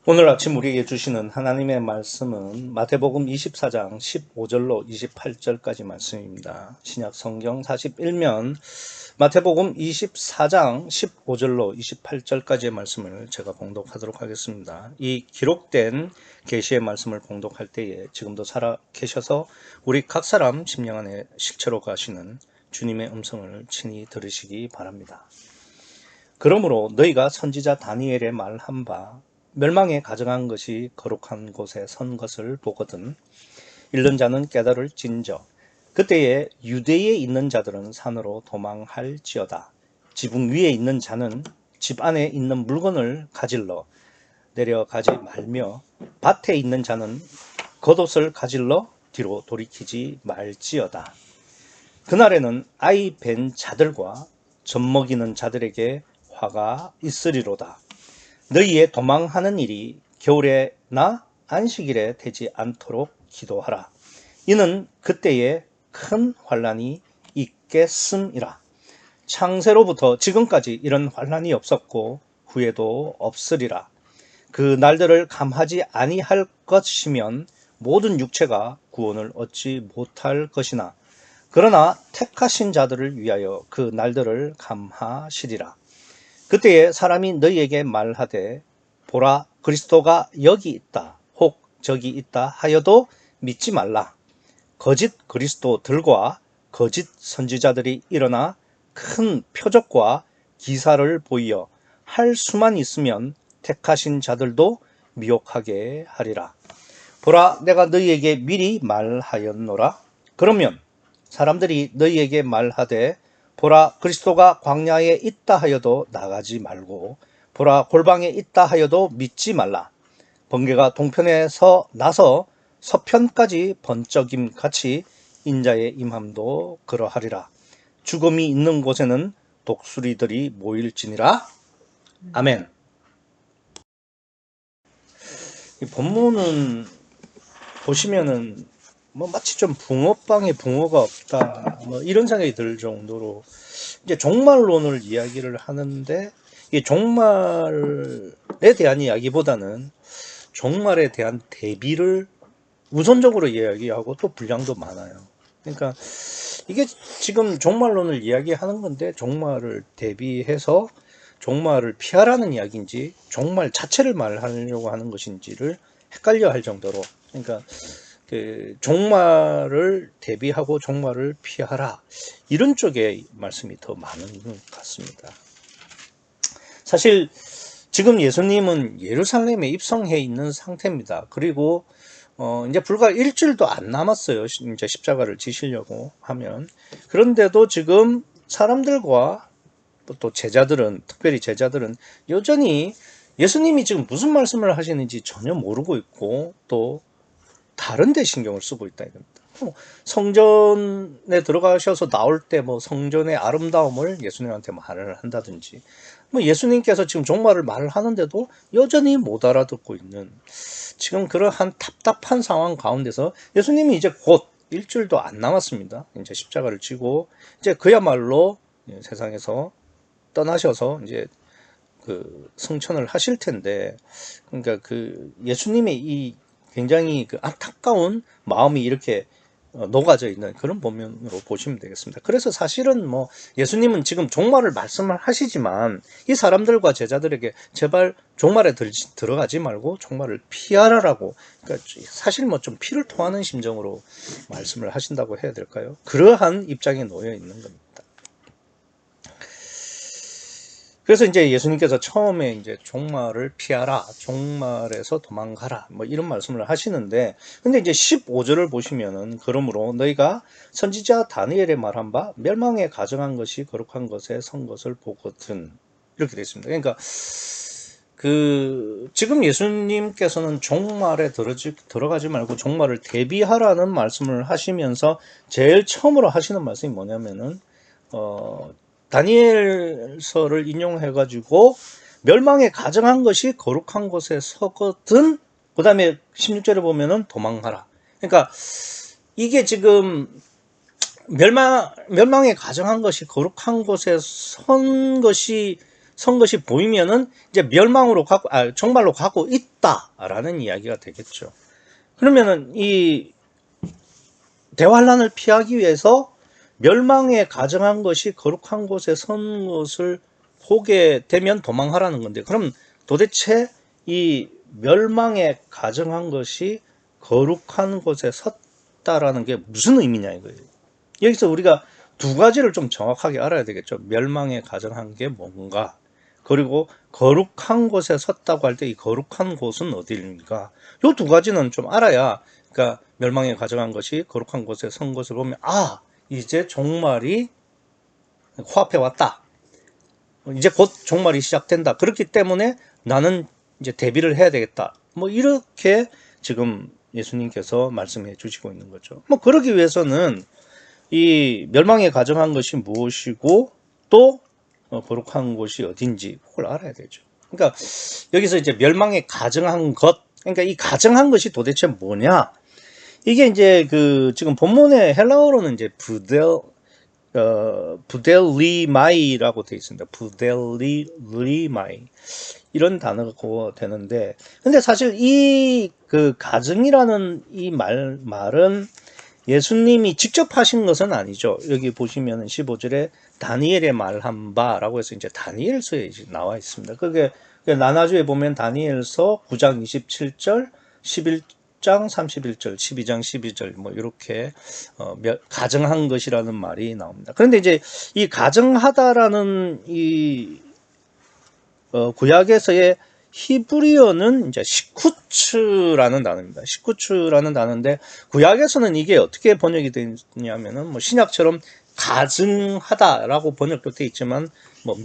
오늘 아침 우리에게 주시는 하나님의 말씀은 마태복음 24장 15절로 28절까지 말씀입니다. 신약 성경 41면 마태복음 24장 15절로 28절까지의 말씀을 제가 봉독하도록 하겠습니다. 이 기록된 계시의 말씀을 봉독할 때에 지금도 살아 계셔서 우리 각 사람 심령 안에 실체로 가시는 주님의 음성을 친히 들으시기 바랍니다. 그러므로 너희가 선지자 다니엘의 말한 바 멸망에 가정한 것이 거룩한 곳에 선 것을 보거든 잃는 자는 깨달을진저 그때에 유대에 있는 자들은 산으로 도망할지어다. 지붕 위에 있는 자는 집 안에 있는 물건을 가질러 내려가지 말며 밭에 있는 자는 겉옷을 가질러 뒤로 돌이키지 말지어다. 그날에는 아이 벤 자들과 젖먹이는 자들에게 화가 있으리로다. 너희의 도망하는 일이 겨울에나 안식일에 되지 않도록 기도하라. 이는 그때에 큰 환난이 있겠음이라. 창세로부터 지금까지 이런 환난이 없었고 후에도 없으리라. 그 날들을 감하지 아니할 것이면 모든 육체가 구원을 얻지 못할 것이나 그러나 택하신 자들을 위하여 그 날들을 감하시리라. 그때에 사람이 너희에게 말하되 보라 그리스도가 여기 있다 혹 저기 있다 하여도 믿지 말라. 거짓 그리스도들과 거짓 선지자들이 일어나 큰 표적과 기사를 보이어 할 수만 있으면 택하신 자들도 미혹하게 하리라. 보라 내가 너희에게 미리 말하였노라. 그러면 사람들이 너희에게 말하되 보라 그리스도가 광야에 있다 하여도 나가지 말고 보라 골방에 있다 하여도 믿지 말라. 번개가 동편에서 나서 서편까지 번쩍임 같이 인자의 임함도 그러하리라. 죽음이 있는 곳에는 독수리들이 모일지니라. 아멘. 이 본문은 보시면은 마치 좀 붕어빵에 붕어가 없다 이런 생각이 들 정도로 이제 종말론을 이야기를 하는데 이 종말에 대한 이야기보다는 종말에 대한 대비를 우선적으로 이야기하고 또 분량도 많아요. 그러니까 이게 지금 종말론을 이야기하는 건데 종말을 대비해서 종말을 피하라는 이야기인지 종말 자체를 말하려고 하는 것인지를 헷갈려 할 정도로 그러니까 그 종말을 대비하고 종말을 피하라 이런 쪽의 말씀이 더 많은 것 같습니다. 사실 지금 예수님은 예루살렘에 입성해 있는 상태입니다. 그리고 이제 불과 일주일도 안 남았어요. 이제 십자가를 지시려고 하면. 그런데도 지금 사람들과 또 제자들은 특별히 제자들은 여전히 예수님이 지금 무슨 말씀을 하시는지 전혀 모르고 있고 또 다른 데 신경을 쓰고 있다 이겁니다. 성전에 들어가셔서 나올 때 성전의 아름다움을 예수님한테 말을 한다든지 예수님께서 지금 종말을 말을 하는데도 여전히 못 알아듣고 있는 지금 그러한 답답한 상황 가운데서 예수님이 이제 곧 일주일도 안 남았습니다. 이제 십자가를 지고 이제 그야말로 세상에서 떠나셔서 이제 그 승천을 하실 텐데 그러니까 그 예수님의 이 굉장히 그 안타까운 마음이 이렇게 녹아져 있는 그런 본면으로 보시면 되겠습니다. 그래서 사실은 예수님은 지금 종말을 말씀을 하시지만 이 사람들과 제자들에게 제발 종말에 들어가지 말고 종말을 피하라라고 그러니까 사실 좀 피를 토하는 심정으로 말씀을 하신다고 해야 될까요? 그러한 입장에 놓여 있는 겁니다. 그래서 이제 예수님께서 처음에 이제 종말을 피하라, 종말에서 도망가라, 이런 말씀을 하시는데, 근데 이제 15절을 보시면은, 그러므로 너희가 선지자 다니엘의 말한 바, 멸망에 가정한 것이 거룩한 것에 선 것을 보거든. 이렇게 되어 있습니다. 그러니까, 지금 예수님께서는 종말에 들어가지 말고 종말을 대비하라는 말씀을 하시면서, 제일 처음으로 하시는 말씀이 뭐냐면은, 다니엘서를 인용해가지고 멸망에 가정한 것이 거룩한 곳에 서거든 그 다음에 16절에 보면은 도망하라. 그러니까 이게 지금 멸망에 가정한 것이 거룩한 곳에 선 것이 선 것이 보이면은 이제 멸망으로 가고, 종말로 가고 있다라는 이야기가 되겠죠. 그러면은 이 대환란을 피하기 위해서 멸망에 가정한 것이 거룩한 곳에 선 것을 보게 되면 도망하라는 건데, 그럼 도대체 이 멸망에 가정한 것이 거룩한 곳에 섰다라는 게 무슨 의미냐 이거예요. 여기서 우리가 두 가지를 좀 정확하게 알아야 되겠죠. 멸망에 가정한 게 뭔가, 그리고 거룩한 곳에 섰다고 할 때 이 거룩한 곳은 어디입니까? 이 두 가지는 좀 알아야, 그러니까 멸망에 가정한 것이 거룩한 곳에 선 것을 보면, 이제 종말이 코앞에 왔다. 이제 곧 종말이 시작된다. 그렇기 때문에 나는 이제 대비를 해야 되겠다. 뭐 이렇게 지금 예수님께서 말씀해 주시고 있는 거죠. 뭐 그러기 위해서는 이 멸망에 가정한 것이 무엇이고 또 거룩한 곳이 어딘지 그걸 알아야 되죠. 그러니까 여기서 이제 멸망에 가정한 것, 그러니까 이 가정한 것이 도대체 뭐냐? 이게 이제 그 지금 본문의 헬라어로는 이제 부델리마이라고 되어 있습니다. 부델리마이 이런 단어가 되는데, 근데 사실 이 그 가정이라는 이 말은 예수님이 직접 하신 것은 아니죠. 여기 보시면 15절에 다니엘의 말한 바라고 해서 이제 다니엘서에 나와 있습니다. 그게 나나주에 보면 다니엘서 9장 27절, 11장 31절, 12장 12절 뭐 이렇게 가정한 것이라는 말이 나옵니다. 그런데 이제 이 가정하다라는 이 구약에서의 히브리어는 이제 시쿠츠라는 단어입니다. 시쿠츠라는 단어인데 구약에서는 이게 어떻게 번역이 되냐면은 뭐 신약처럼 가증하다라고 번역도 되어 있지만 뭐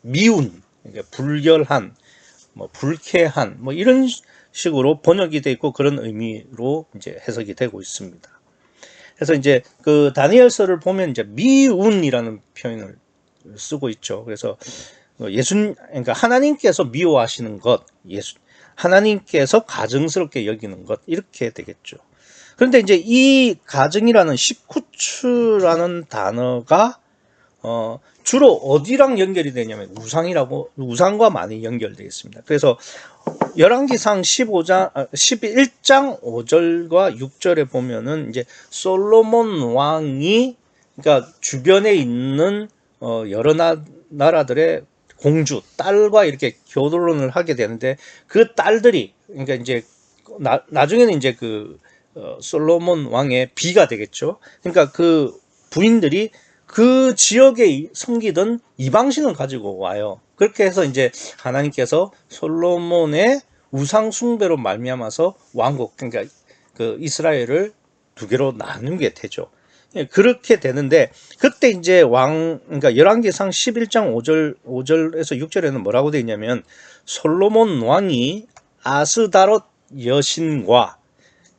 미운, 그러니까 불결한, 뭐 불쾌한, 뭐 이런 식으로 번역이 되어 있고 그런 의미로 이제 해석이 되고 있습니다. 그래서 이제 그 다니엘서를 보면 이제 미운이라는 표현을 쓰고 있죠. 그래서 그러니까 하나님께서 미워하시는 것, 하나님께서 가증스럽게 여기는 것, 이렇게 되겠죠. 그런데 이제 이 가증이라는 시쿠츠라는 단어가 주로 어디랑 연결이 되냐면 우상과 많이 연결되어 있습니다. 그래서 열왕기상 11장 5절과 6절에 보면은 이제 솔로몬 왕이, 그러니까 주변에 있는 여러 나라들의 공주, 딸과 이렇게 교도론을 하게 되는데, 그 딸들이, 그러니까 이제 나중에는 이제 그 솔로몬 왕의 비가 되겠죠. 그러니까 그 부인들이 그 지역에 섬기던 이방신을 가지고 와요. 그렇게 해서 이제 하나님께서 솔로몬의 우상 숭배로 말미암아서 왕국, 그러니까 그 이스라엘을 두 개로 나누게 되죠. 그렇게 되는데, 그때 이제 그러니까 열왕기상 11장 5절에서 6절에는 뭐라고 되어 있냐면, 솔로몬 왕이 아스다롯 여신과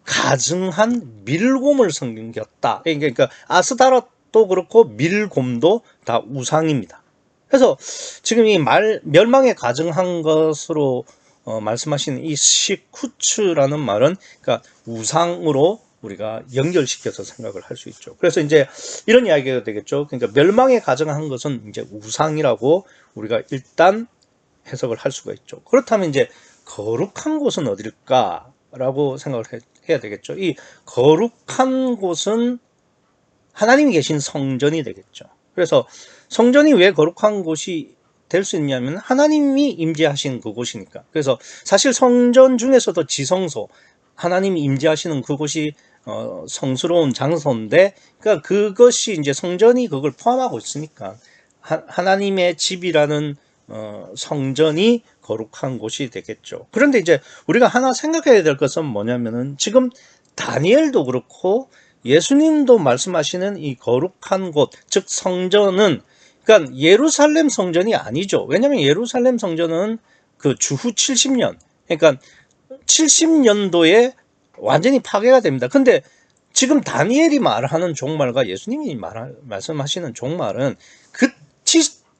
가증한 밀곰을 섬겼다. 그러니까 아스다롯도 그렇고 밀곰도 다 우상입니다. 그래서 지금 이 멸망에 가증한 것으로 말씀하시는 이 시쿠츠라는 말은, 그러니까 우상으로 우리가 연결시켜서 생각을 할 수 있죠. 그래서 이제 이런 이야기가 되겠죠. 그러니까 멸망에 가정한 것은 이제 우상이라고 우리가 일단 해석을 할 수가 있죠. 그렇다면 이제 거룩한 곳은 어딜까라고 생각을 해야 되겠죠. 이 거룩한 곳은 하나님이 계신 성전이 되겠죠. 그래서 성전이 왜 거룩한 곳이 될 수 있냐면 하나님이 임재하신 그곳이니까. 그래서 사실 성전 중에서도 지성소, 하나님이 임재하시는 그곳이 성스러운 장소인데, 그러니까 그것이 이제 성전이 그걸 포함하고 있으니까 하나님의 집이라는 성전이 거룩한 곳이 되겠죠. 그런데 이제 우리가 하나 생각해야 될 것은 뭐냐면은 지금 다니엘도 그렇고 예수님도 말씀하시는 이 거룩한 곳, 즉 성전은, 그러니까 예루살렘 성전이 아니죠. 왜냐하면 예루살렘 성전은 그 주후 70년, 그러니까 70년도에 완전히 파괴가 됩니다. 근데 지금 다니엘이 말하는 종말과 예수님이 말씀하시는 종말은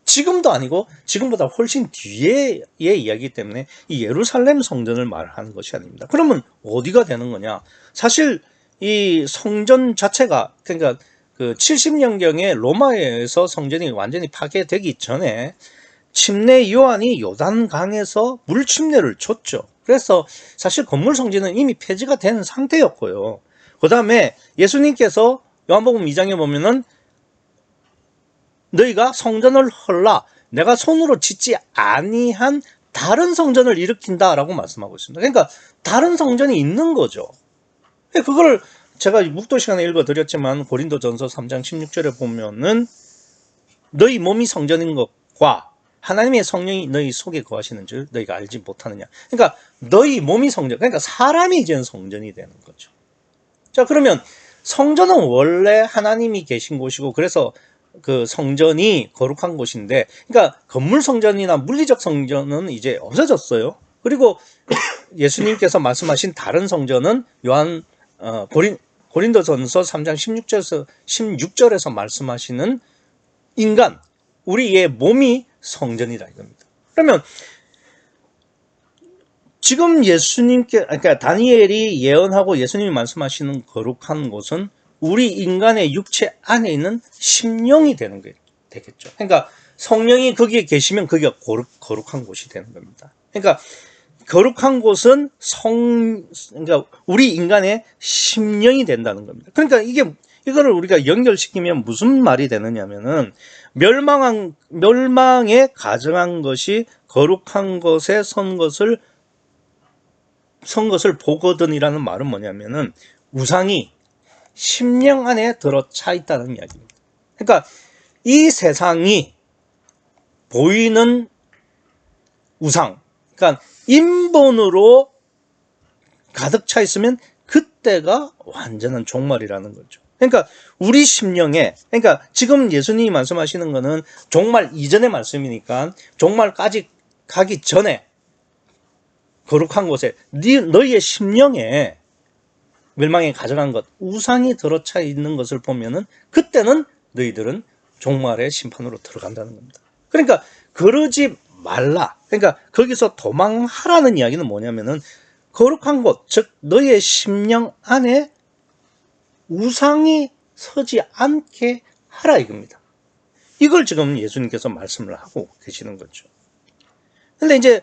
지금도 아니고 지금보다 훨씬 뒤의 이야기이기 때문에 이 예루살렘 성전을 말하는 것이 아닙니다. 그러면 어디가 되는 거냐? 사실 이 성전 자체가, 그러니까 그 70년경에 로마에서 성전이 완전히 파괴되기 전에 침례 요한이 요단강에서 물 침례를 줬죠. 그래서 사실 건물 성전은 이미 폐지가 된 상태였고요. 그 다음에 예수님께서 요한복음 2장에 보면은 너희가 성전을 헐라 내가 손으로 짓지 아니한 다른 성전을 일으킨다라고 말씀하고 있습니다. 그러니까 다른 성전이 있는 거죠. 그걸 제가 묵도 시간에 읽어드렸지만 고린도전서 3장 16절에 보면은 너희 몸이 성전인 것과 하나님의 성령이 너희 속에 거하시는 줄 너희가 알지 못하느냐. 그러니까 너희 몸이 성전, 그러니까 사람이 이제는 성전이 되는 거죠. 자, 그러면 성전은 원래 하나님이 계신 곳이고 그래서 그 성전이 거룩한 곳인데, 그러니까 건물 성전이나 물리적 성전은 이제 없어졌어요. 그리고 예수님께서 말씀하신 다른 성전은 고린도전서 3장 16절에서 말씀하시는 인간, 우리의 몸이 성전이다 이겁니다. 그러면 지금 그러니까 다니엘이 예언하고 예수님이 말씀하시는 거룩한 곳은 우리 인간의 육체 안에 있는 심령이 되는 게 되겠죠. 그러니까 성령이 거기에 계시면 거기가 거룩한 곳이 되는 겁니다. 그러니까 거룩한 곳은 그러니까 우리 인간의 심령이 된다는 겁니다. 그러니까 이거를 우리가 연결시키면 무슨 말이 되느냐면은 멸망에 가정한 것이 거룩한 것에 선 것을 보거든이라는 말은 뭐냐면은 우상이 심령 안에 들어차 있다는 이야기입니다. 그러니까 이 세상이 보이는 우상, 그러니까 인본으로 가득 차 있으면 그때가 완전한 종말이라는 거죠. 그러니까 우리 심령에, 그러니까 지금 예수님이 말씀하시는 거는 종말 이전의 말씀이니까 종말까지 가기 전에 거룩한 곳에 너희의 심령에 멸망에 가져간 것, 우상이 들어차 있는 것을 보면은 그때는 너희들은 종말의 심판으로 들어간다는 겁니다. 그러니까 그러지 말라. 그러니까 거기서 도망하라는 이야기는 뭐냐면은 거룩한 곳, 즉 너희의 심령 안에 우상이 서지 않게 하라 이겁니다. 이걸 지금 예수님께서 말씀을 하고 계시는 거죠. 근데 이제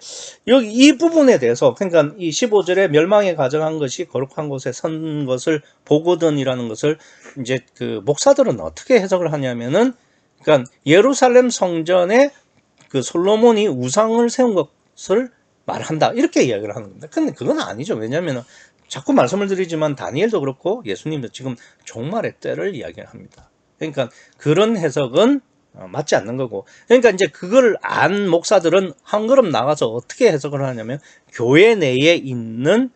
여기 이 부분에 대해서, 그러니까 이 15절에 멸망에 가정한 것이 거룩한 곳에 선 것을 보거든이라는 것을 이제 그 목사들은 어떻게 해석을 하냐면은, 그러니까 예루살렘 성전에 그 솔로몬이 우상을 세운 것을 말한다 이렇게 이야기를 하는 겁니다. 근데 그건 아니죠. 왜냐하면 자꾸 말씀을 드리지만 다니엘도 그렇고 예수님도 지금 종말의 때를 이야기를 합니다. 그러니까 그런 해석은 맞지 않는 거고, 그러니까 이제 그걸 안 목사들은 한 걸음 나가서 어떻게 해석을 하냐면 교회 내에 있는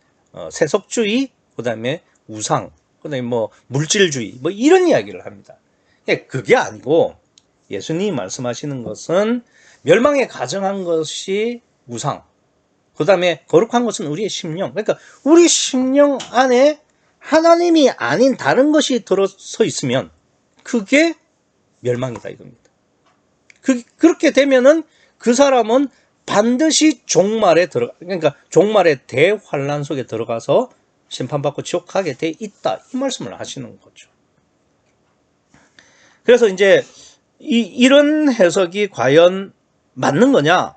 세속주의, 그다음에 우상, 그다음에 뭐 물질주의, 뭐 이런 이야기를 합니다. 그게 아니고 예수님이 말씀하시는 것은 멸망에 가정한 것이 우상, 그다음에 거룩한 것은 우리의 심령, 그러니까 우리 심령 안에 하나님이 아닌 다른 것이 들어서 있으면 그게 멸망이다 이겁니다. 그렇게 되면은 그 사람은 반드시 그러니까 종말의 대환란 속에 들어가서 심판받고 지옥 가게 돼 있다 이 말씀을 하시는 거죠. 그래서 이제 이런 해석이 과연 맞는 거냐?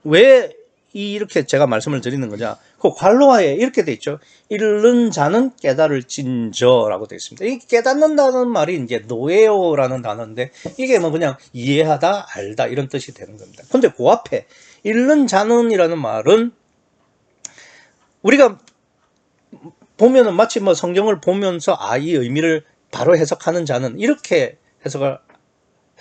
왜 이렇게 제가 말씀을 드리는 거냐? 그 관로하에 이렇게 돼 있죠. 잃는 자는 깨달을진저라고 돼 있습니다. 이 깨닫는다는 말이 이제 노에오라는 단어인데 이게 뭐 그냥 이해하다, 알다 이런 뜻이 되는 겁니다. 근데 그 앞에 잃는 자는이라는 말은 우리가 보면은 마치 뭐 성경을 보면서 이 의미를 바로 해석하는 자는 이렇게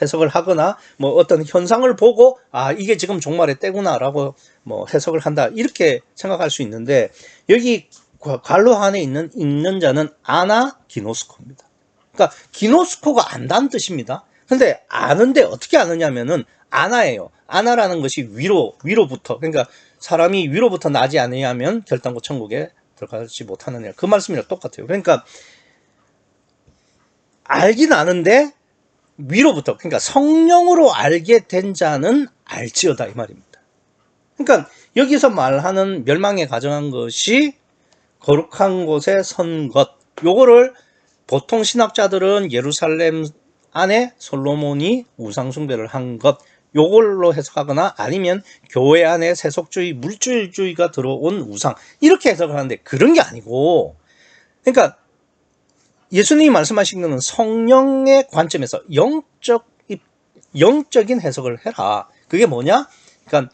해석을 하거나 뭐 어떤 현상을 보고 이게 지금 종말의 때구나라고 뭐 해석을 한다 이렇게 생각할 수 있는데, 여기 관로 안에 있는 읽는 자는 아나기노스코입니다. 그러니까 기노스코가 안다는 뜻입니다. 근데 아는데 어떻게 아느냐면은 아나예요. 아나라는 것이 위로부터, 그러니까 사람이 위로부터 나지 않으면 결단코 천국에 들어가지 못하느냐 그 말씀이랑 똑같아요. 그러니까 알긴 아는데 위로부터, 그러니까 성령으로 알게 된 자는 알지어다 이 말입니다. 그러니까 여기서 말하는 멸망에 가정한 것이 거룩한 곳에 선 것, 요거를 보통 신학자들은 예루살렘 안에 솔로몬이 우상 숭배를 한 것, 요걸로 해석하거나 아니면 교회 안에 세속주의, 물질주의가 들어온 우상, 이렇게 해석을 하는데 그런 게 아니고, 그러니까 예수님이 말씀하신 것은 성령의 관점에서 영적인 해석을 해라. 그게 뭐냐? 그러니까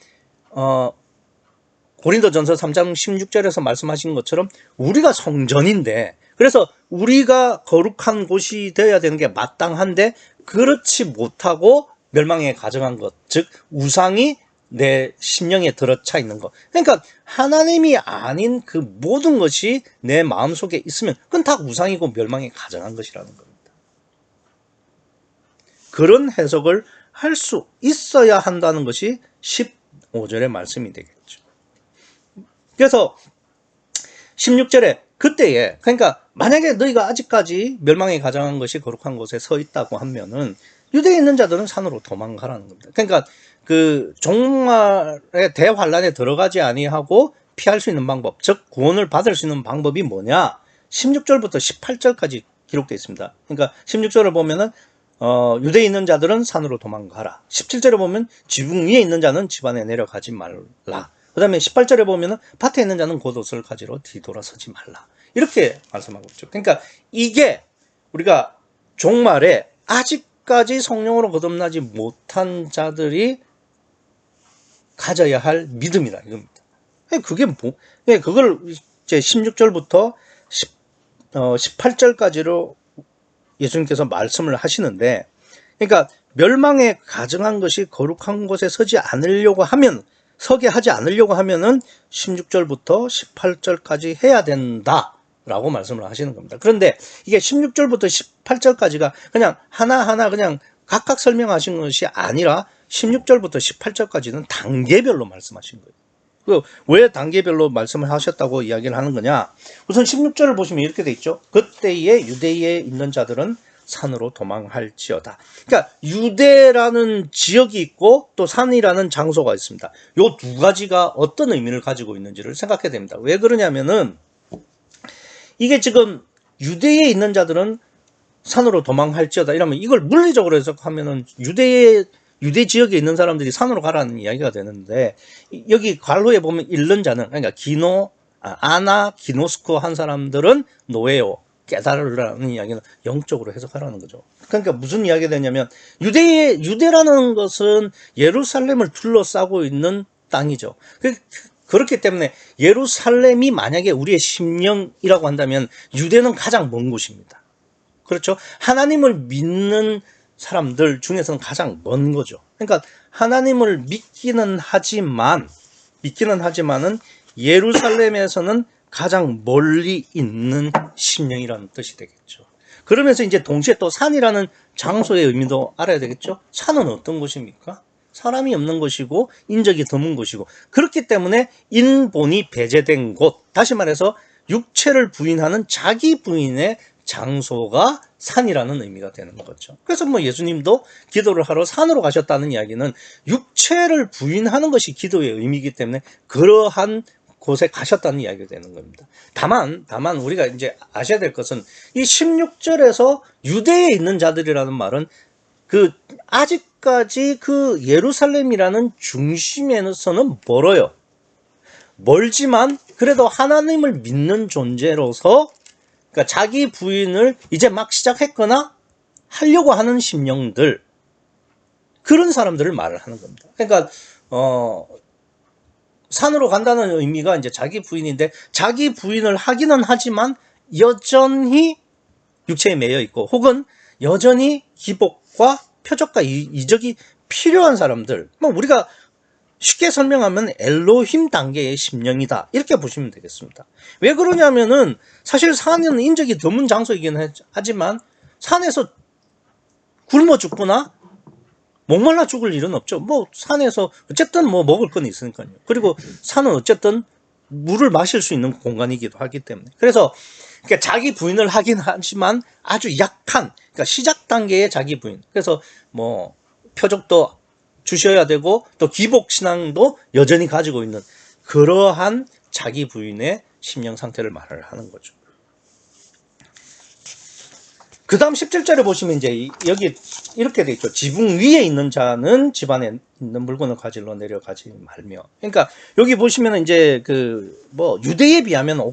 고린도전서 3장 16절에서 말씀하신 것처럼 우리가 성전인데, 그래서 우리가 거룩한 곳이 되어야 되는 게 마땅한데 그렇지 못하고 멸망에 가정한 것, 즉 우상이 내 심령에 들어차 있는 것. 그러니까 하나님이 아닌 그 모든 것이 내 마음속에 있으면 그건 다 우상이고 멸망에 가정한 것이라는 겁니다. 그런 해석을 할 수 있어야 한다는 것이 15절의 말씀이 되겠죠. 그래서 16절에 그때에, 그러니까 만약에 너희가 아직까지 멸망에 가정한 것이 거룩한 곳에 서 있다고 하면은 유대에 있는 자들은 산으로 도망가라는 겁니다. 그러니까 그 종말의 대환란에 들어가지 아니하고 피할 수 있는 방법, 즉 구원을 받을 수 있는 방법이 뭐냐? 16절부터 18절까지 기록되어 있습니다. 그러니까 16절을 보면은 유대에 있는 자들은 산으로 도망가라. 17절에 보면 지붕 위에 있는 자는 집 안에 내려가지 말라. 그 다음에 18절에 보면은 밭에 있는 자는 겉옷을 가지러 뒤돌아서지 말라. 이렇게 말씀하고 있죠. 그러니까 이게 우리가 종말에 아직까지 성령으로 거듭나지 못한 자들이 가져야 할 믿음이다, 이겁니다. 그게 그걸 이제 16절부터 18절까지로 예수님께서 말씀을 하시는데, 그러니까 멸망에 가정한 것이 거룩한 곳에 서게 하지 않으려고 하면은 16절부터 18절까지 해야 된다라고 말씀을 하시는 겁니다. 그런데 이게 16절부터 18절까지가 그냥 하나하나 그냥 각각 설명하신 것이 아니라 16절부터 18절까지는 단계별로 말씀하신 거예요. 왜 단계별로 말씀을 하셨다고 이야기를 하는 거냐? 우선 16절을 보시면 이렇게 돼 있죠. 그때에 유대에 있는 자들은 산으로 도망할지어다. 그러니까 유대라는 지역이 있고 또 산이라는 장소가 있습니다. 요 두 가지가 어떤 의미를 가지고 있는지를 생각해야 됩니다. 왜 그러냐면은 이게 지금 유대에 있는 자들은 산으로 도망할지어다 이러면 이걸 물리적으로 해석하면은 유대 지역에 있는 사람들이 산으로 가라는 이야기가 되는데, 여기 괄호에 보면 읽는 자는, 그러니까 아나 기노스코 한 사람들은 노예요, 깨달으라는 이야기는 영적으로 해석하라는 거죠. 그러니까 무슨 이야기가 되냐면 유대라는 것은 예루살렘을 둘러싸고 있는 땅이죠. 그렇기 때문에 예루살렘이 만약에 우리의 심령이라고 한다면 유대는 가장 먼 곳입니다. 그렇죠? 하나님을 믿는 사람들 중에서는 가장 먼 거죠. 그러니까 하나님을 믿기는 하지만은 예루살렘에서는 가장 멀리 있는 심령이라는 뜻이 되겠죠. 그러면서 이제 동시에 또 산이라는 장소의 의미도 알아야 되겠죠. 산은 어떤 곳입니까? 사람이 없는 곳이고 인적이 드문 곳이고, 그렇기 때문에 인본이 배제된 곳, 다시 말해서 육체를 부인하는 자기 부인의 장소가 산이라는 의미가 되는 거죠. 그래서 예수님도 기도를 하러 산으로 가셨다는 이야기는 육체를 부인하는 것이 기도의 의미이기 때문에 그러한 곳에 가셨다는 이야기가 되는 겁니다. 다만 우리가 이제 아셔야 될 것은 이 16절에서 유대에 있는 자들이라는 말은 아직까지 그 예루살렘이라는 중심에서는 멀지만 그래도 하나님을 믿는 존재로서, 그러니까 자기 부인을 이제 막 시작했거나 하려고 하는 심령들, 그런 사람들을 말을 하는 겁니다. 그러니까 산으로 간다는 의미가 이제 자기 부인인데, 자기 부인을 하기는 하지만 여전히 육체에 매여 있고 혹은 여전히 기복과 표적과 이적이 필요한 사람들, 우리가 쉽게 설명하면 엘로힘 단계의 심령이다, 이렇게 보시면 되겠습니다. 왜 그러냐면은 사실 산은 인적이 드문 장소이긴 하지만 산에서 굶어 죽거나 목말라 죽을 일은 없죠. 산에서 어쨌든 먹을 건 있으니까요. 그리고 산은 어쨌든 물을 마실 수 있는 공간이기도 하기 때문에. 그래서 그러니까 자기 부인을 하긴 하지만 아주 약한, 그러니까 시작 단계의 자기 부인. 그래서 표적도 주셔야 되고 또 기복 신앙도 여전히 가지고 있는 그러한 자기 부인의 심령 상태를 말을 하는 거죠. 그 다음 17절에 보시면 이제 여기 이렇게 돼 있죠. 지붕 위에 있는 자는 집 안에 있는 물건을 가지러 내려가지 말며. 그러니까 여기 보시면 이제 유대에 비하면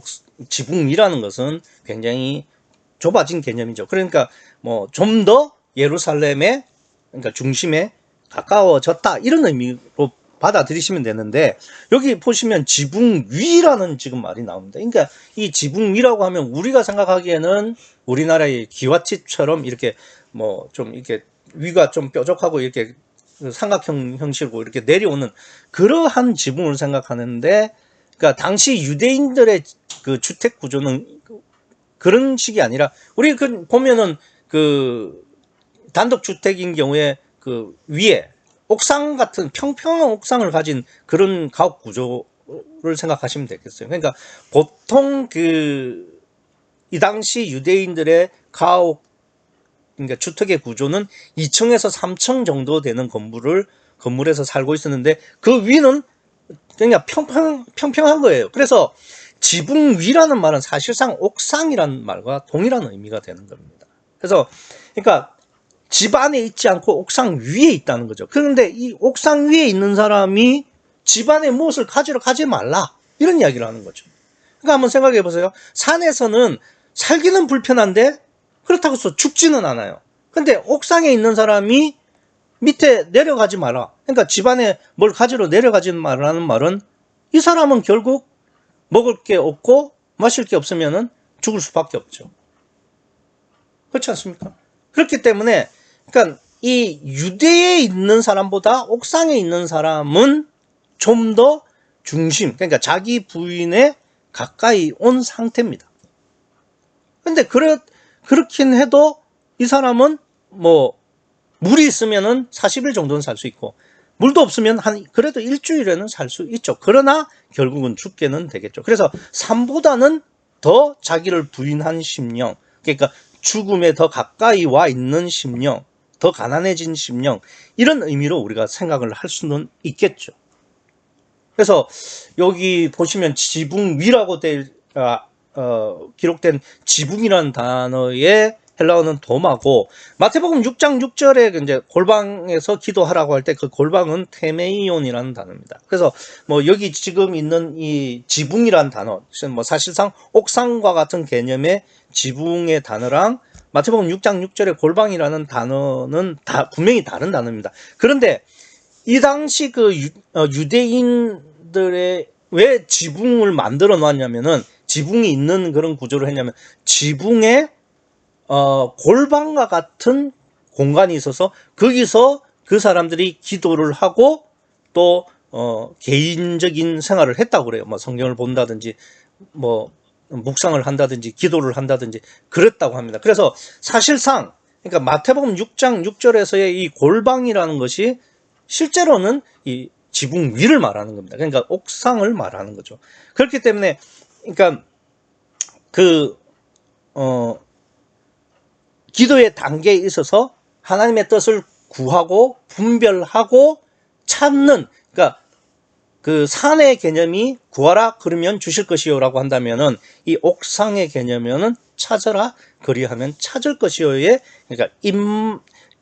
지붕 위라는 것은 굉장히 좁아진 개념이죠. 그러니까 좀 더 예루살렘의 그러니까 중심에 가까워졌다 이런 의미로 받아들이시면 되는데, 여기 보시면 지붕 위라는 지금 말이 나옵니다. 그러니까 이 지붕 위라고 하면 우리가 생각하기에는 우리나라의 기와집처럼 이렇게 좀 이렇게 위가 좀 뾰족하고 이렇게 삼각형 형식으로 이렇게 내려오는 그러한 지붕을 생각하는데, 그러니까 당시 유대인들의 그 주택 구조는 그런 식이 아니라, 우리 보면은 단독 주택인 경우에 위에 옥상 같은 평평한 옥상을 가진 그런 가옥 구조를 생각하시면 되겠어요. 그러니까 보통 이 당시 유대인들의 가옥, 그러니까 주택의 구조는 2층에서 3층 정도 되는 건물에서 살고 있었는데, 그 위는 그냥 평평한 거예요. 그래서 지붕 위라는 말은 사실상 옥상이라는 말과 동일한 의미가 되는 겁니다. 그래서 그러니까 집 안에 있지 않고 옥상 위에 있다는 거죠. 그런데 이 옥상 위에 있는 사람이 집 안에 무엇을 가지러 가지 말라 이런 이야기를 하는 거죠. 그러니까 한번 생각해 보세요. 산에서는 살기는 불편한데 그렇다고 해서 죽지는 않아요. 근데 옥상에 있는 사람이 밑에 내려가지 마라, 그러니까 집 안에 뭘 가지러 내려가지 말라는 말은 이 사람은 결국 먹을 게 없고 마실 게 없으면은 죽을 수밖에 없죠. 그렇지 않습니까? 그렇기 때문에 그러니까 이 유대에 있는 사람보다 옥상에 있는 사람은 좀 더 중심, 그러니까 자기 부인에 가까이 온 상태입니다. 근데 그렇긴 해도 이 사람은 물이 있으면은 40일 정도는 살 수 있고, 물도 없으면 그래도 일주일에는 살 수 있죠. 그러나 결국은 죽게는 되겠죠. 그래서 삶보다는 더 자기를 부인한 심령, 그러니까 죽음에 더 가까이 와 있는 심령, 더 가난해진 심령, 이런 의미로 우리가 생각을 할 수는 있겠죠. 그래서 여기 보시면 지붕 위라고 기록된 지붕이라는 단어의 헬라어는 도마고, 마태복음 6장 6절에 이제 골방에서 기도하라고 할 때 그 골방은 테메이온이라는 단어입니다. 그래서 여기 지금 있는 이 지붕이라는 단어, 사실상 옥상과 같은 개념의 지붕의 단어랑 마태복음 6장 6절의 골방이라는 단어는 분명히 다른 단어입니다. 그런데 이 당시 유대인들의 왜 지붕을 만들어 놨냐면은, 지붕이 있는 그런 구조를 했냐면, 지붕에 골방과 같은 공간이 있어서 거기서 그 사람들이 기도를 하고 또 개인적인 생활을 했다고 그래요. 성경을 본다든지 묵상을 한다든지 기도를 한다든지 그랬다고 합니다. 그래서 사실상 그러니까 마태복음 6장 6절에서의 이 골방이라는 것이 실제로는 이 지붕 위를 말하는 겁니다. 그러니까 옥상을 말하는 거죠. 그렇기 때문에 그러니까 기도의 단계에 있어서 하나님의 뜻을 구하고 분별하고 찾는, 그러니까 산의 개념이 구하라 그러면 주실 것이요 라고 한다면은, 이 옥상의 개념은 찾아라 그리하면 찾을 것이요의, 그러니까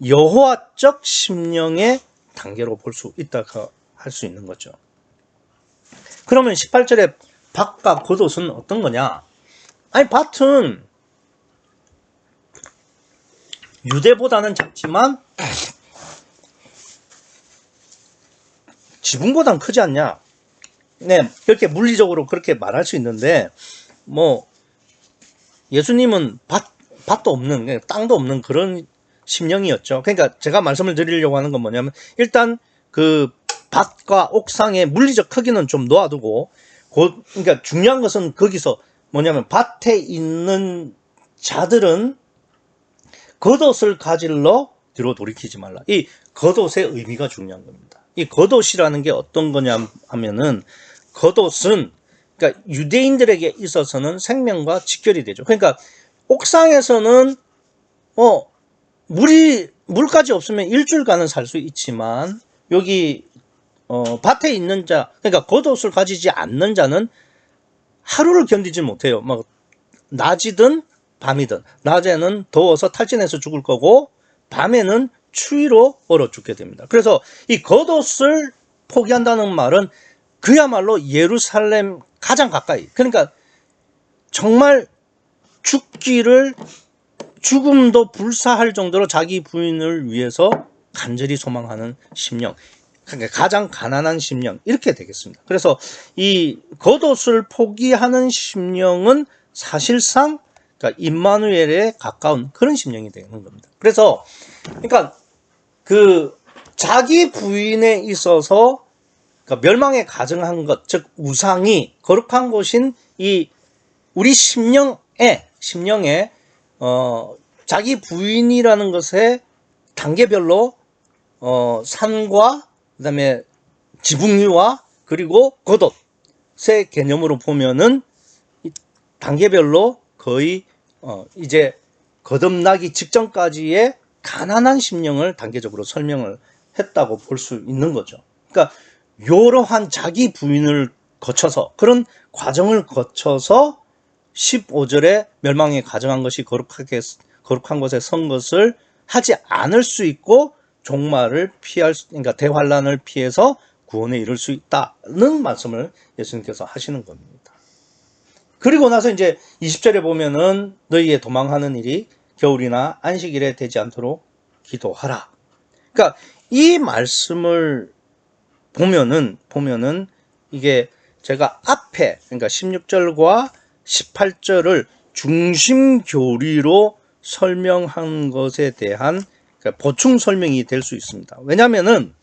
여호와적 심령의 단계로 볼 수 있다고 할 수 있는 거죠. 그러면 18절에 밭과 겉옷은 어떤 거냐? 아니, 밭은 유대보다는 작지만 지붕보다는 크지 않냐? 네, 그렇게 물리적으로 그렇게 말할 수 있는데, 예수님은 밭도 없는, 땅도 없는 그런 심령이었죠. 그러니까 제가 말씀을 드리려고 하는 건 뭐냐면, 일단 밭과 옥상의 물리적 크기는 좀 놓아두고, 그러니까 중요한 것은 거기서 뭐냐면, 밭에 있는 자들은 겉옷을 가질러 뒤로 돌이키지 말라. 이 겉옷의 의미가 중요한 겁니다. 이 겉옷이라는 게 어떤 거냐 하면은, 겉옷은 그러니까 유대인들에게 있어서는 생명과 직결이 되죠. 그러니까 옥상에서는 물까지 없으면 일주일간은 살 수 있지만, 여기 밭에 있는 자, 그러니까 겉옷을 가지지 않는 자는 하루를 견디지 못해요. 낮이든 밤이든 낮에는 더워서 탈진해서 죽을 거고 밤에는 추위로 얼어 죽게 됩니다. 그래서 이 겉옷을 포기한다는 말은 그야말로 예루살렘 가장 가까이, 그러니까 정말 죽음도 불사할 정도로 자기 부인을 위해서 간절히 소망하는 심령, 그러니까 가장 가난한 심령, 이렇게 되겠습니다. 그래서 이 겉옷을 포기하는 심령은 사실상 그러니까 임마누엘에 가까운 그런 심령이 되는 겁니다. 그래서 그러니까 그 자기 부인에 있어서 그러니까 멸망에 가증한 것, 즉 우상이 거룩한 곳인 이 우리 심령에 자기 부인이라는 것에 단계별로 산과 그다음에 지붕위와 그리고 겉옷의 개념으로 보면은 단계별로 거의 이제 거듭나기 직전까지의 가난한 심령을 단계적으로 설명을 했다고 볼 수 있는 거죠. 그러니까 이러한 자기 부인을 거쳐서, 그런 과정을 거쳐서 15절에 멸망에 가증한 것이 거룩한 곳에 선 것을 하지 않을 수 있고 종말을 그러니까 대환란을 피해서 구원에 이를 수 있다는 말씀을 예수님께서 하시는 겁니다. 그리고 나서 이제 20절에 보면은 너희의 도망하는 일이 겨울이나 안식일에 되지 않도록 기도하라. 그러니까 이 말씀을 보면은 이게 제가 앞에, 그러니까 16절과 18절을 중심 교리로 설명한 것에 대한 보충 설명이 될 수 있습니다. 왜냐면은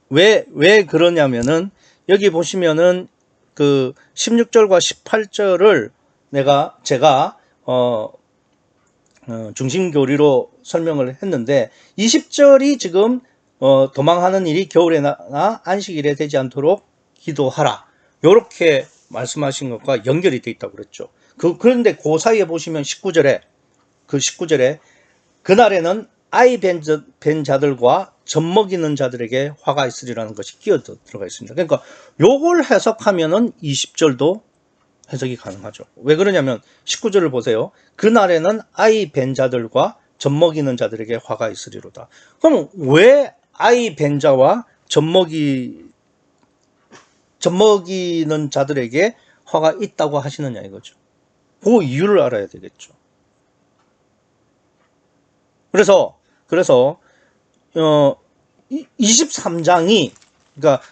왜 그러냐면은 여기 보시면은 그 16절과 18절을 제가 중심 교리로 설명을 했는데 20절이 지금 도망하는 일이 겨울에나 안식일에 되지 않도록 기도하라, 요렇게 말씀하신 것과 연결이 돼 있다고 그랬죠. 그런데 그 사이에 보시면 19절에 그날에는 아이 벤 자들과 젖먹이는 자들에게 화가 있으리라는 것이 끼어 들어가 있습니다. 그러니까 요걸 해석하면은 20절도 해석이 가능하죠. 왜 그러냐면 19절을 보세요. 그날에는 아이 벤 자들과 젖먹이는 자들에게 화가 있으리로다. 그럼 왜 아이 벤 자와 젖먹이는 자들에게 화가 있다고 하시느냐 이거죠. 그 이유를 알아야 되겠죠. 그래서 23장이 그러니까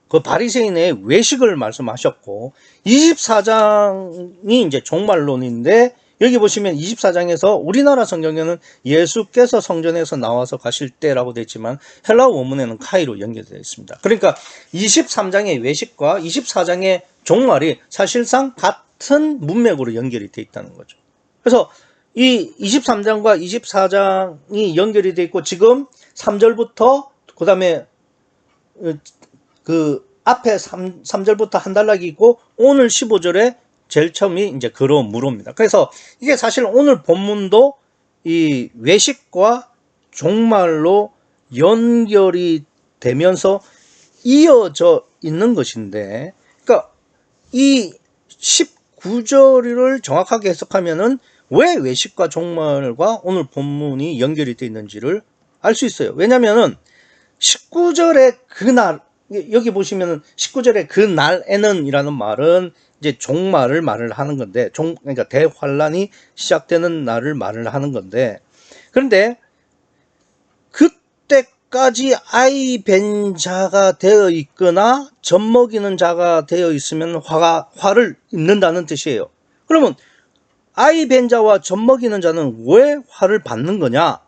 그 바리새인의 외식을 말씀하셨고 24장이 이제 종말론인데 여기 보시면 24장에서 우리나라 성경에는 예수께서 성전에서 나와서 가실 때라고 되어 있지만 헬라어 원문에는 카이로 연결되어 있습니다. 그러니까 23장의 외식과 24장의 종말이 사실상 같은 문맥으로 연결이 되어 있다는 거죠. 그래서 이 23장과 24장이 연결이 되어 있고 지금 3절부터 그 다음에 그 앞에 3절부터 한 단락이 있고 오늘 15절에 제일 처음이 이제 그로 무로입니다. 그래서 이게 사실 오늘 본문도 이 외식과 종말로 연결이 되면서 이어져 있는 것인데, 그러니까 이 19절을 정확하게 해석하면은 왜 외식과 종말과 오늘 본문이 연결이 되어 있는지를 알 수 있어요. 왜냐면은 19절의 그날, 여기 보시면은 19절의 그날에는 이라는 말은 이제 종말을 말을 하는 건데, 그러니까 대환란이 시작되는 날을 말을 하는 건데, 그런데 그때까지 아이 벤 자가 되어 있거나 젖먹이는 자가 되어 있으면 화를 입는다는 뜻이에요. 그러면 아이 벤 자와 젖먹이는 자는 왜 화를 받는 거냐?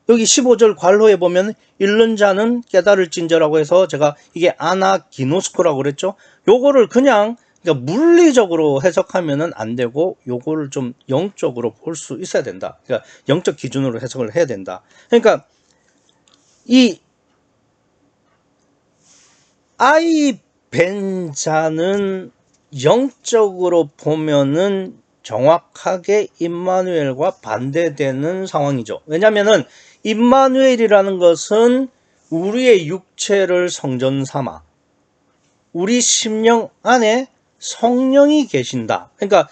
여기 15절 괄호에 보면 읽는 자는 깨달을진저라고 해서 제가 이게 아나기노스코라고 그랬죠. 요거를 그냥 그러니까 물리적으로 해석하면은 안 되고 요거를 좀 영적으로 볼 수 있어야 된다. 그러니까 영적 기준으로 해석을 해야 된다. 그러니까 이 아이 벤 자는 영적으로 보면은 정확하게 임마누엘과 반대되는 상황이죠. 왜냐면은 임마누엘이라는 것은 우리의 육체를 성전 삼아 우리 심령 안에 성령이 계신다. 그러니까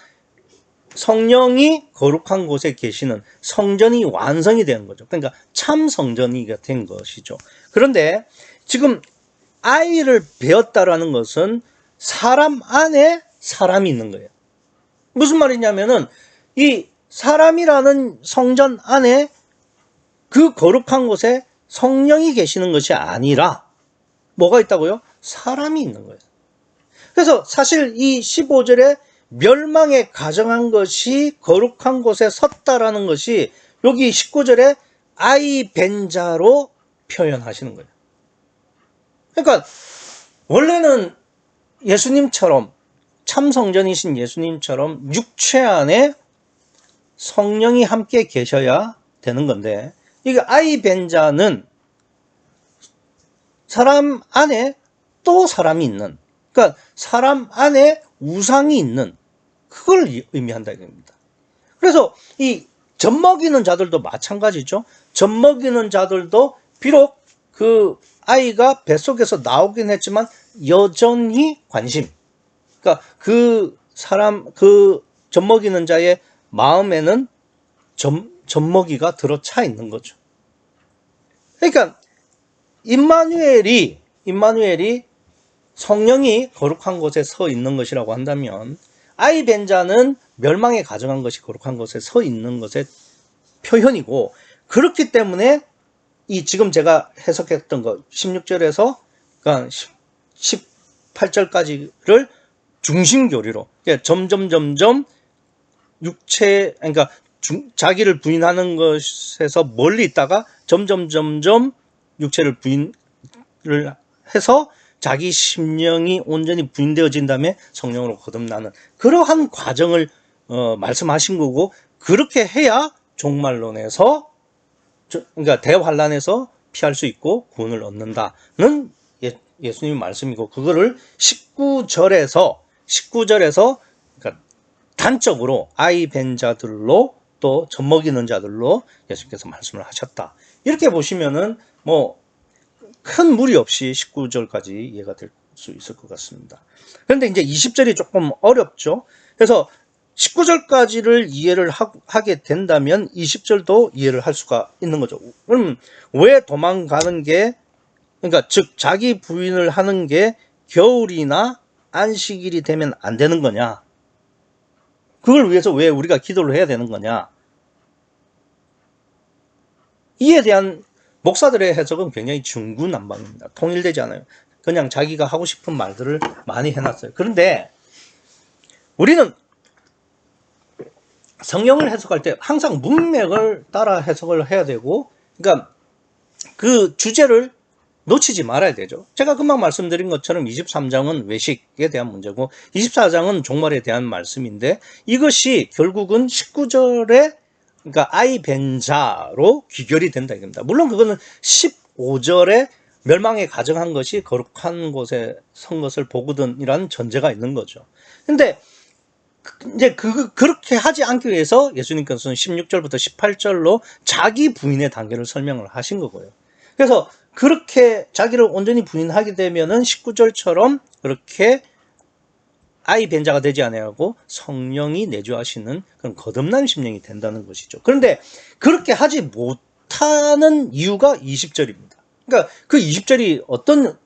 성령이 거룩한 곳에 계시는 성전이 완성이 되는 거죠. 그러니까 참 성전이 된 것이죠. 그런데 지금 아이를 배었다라는 것은 사람 안에 사람이 있는 거예요. 무슨 말이냐면은 이 사람이라는 성전 안에 그 거룩한 곳에 성령이 계시는 것이 아니라 뭐가 있다고요? 사람이 있는 거예요. 그래서 사실 이 15절에 멸망에 가정한 것이 거룩한 곳에 섰다라는 것이 여기 19절에 아이 벤 자로 표현하시는 거예요. 그러니까 원래는 예수님처럼 참 성전이신 예수님처럼 육체 안에 성령이 함께 계셔야 되는 건데 이게 아이 벤 자는 사람 안에 또 사람이 있는, 그러니까 사람 안에 우상이 있는 그걸 의미한다 이겁니다. 그래서 이 젖먹이는 자들도 마찬가지죠. 젖먹이는 자들도 비록 그 아이가 뱃속에서 나오긴 했지만 여전히 관심, 그러니까 그 사람, 그 젖먹이는 자의 마음에는 젖먹이가 들어차 있는 거죠. 그러니까 임마누엘이 성령이 거룩한 곳에 서 있는 것이라고 한다면 아이 벤 자는 멸망에 가정한 것이 거룩한 곳에 서 있는 것의 표현이고, 그렇기 때문에 이 지금 제가 해석했던 거 16절에서 그러니까 18절까지를 중심교리로 점점 육체, 그러니까 자기를 부인하는 것에서 멀리 있다가 점점 육체를 부인을 해서 자기 심령이 온전히 부인되어진 다음에 성령으로 거듭나는 그러한 과정을 말씀하신 거고, 그렇게 해야 종말론에서, 그러니까 대환란에서 피할 수 있고 구원을 얻는다는 예수님의 말씀이고, 그거를 19절에서 그러니까 단적으로 아이 벤 자들로 또 젖먹이는 자들로 예수님께서 말씀을 하셨다. 이렇게 보시면은 뭐 큰 무리 없이 19절까지 이해가 될 수 있을 것 같습니다. 그런데 이제 20절이 조금 어렵죠. 그래서 19절까지를 이해를 하게 된다면 20절도 이해를 할 수가 있는 거죠. 그럼 왜 도망가는 게, 그러니까 즉 자기 부인을 하는 게 겨울이나 안식일이 되면 안 되는 거냐? 그걸 위해서 왜 우리가 기도를 해야 되는 거냐? 이에 대한 목사들의 해석은 굉장히 중구난방입니다. 통일되지 않아요. 그냥 자기가 하고 싶은 말들을 많이 해놨어요. 그런데 우리는 성경을 해석할 때 항상 문맥을 따라 해석을 해야 되고, 그러니까 그 주제를 놓치지 말아야 되죠. 제가 금방 말씀드린 것처럼 23장은 외식에 대한 문제고 24장은 종말에 대한 말씀인데, 이것이 결국은 19절에 그러니까 아이 벤 자로 귀결이 된다 이겁니다. 물론 그거는 15절에 멸망에 가정한 것이 거룩한 곳에 선 것을 보거든이라는 전제가 있는 거죠. 근데 이제 그렇게 하지 않기 위해서 예수님께서는 16절부터 18절로 자기 부인의 단계를 설명을 하신 거고요. 그래서 그렇게 자기를 온전히 부인하게 되면은 19절처럼 그렇게 아이 벤 자가 되지 아니하고 성령이 내주하시는 그런 거듭난 심령이 된다는 것이죠. 그런데 그렇게 하지 못하는 이유가 20절입니다. 그러니까 그 20절이 어떤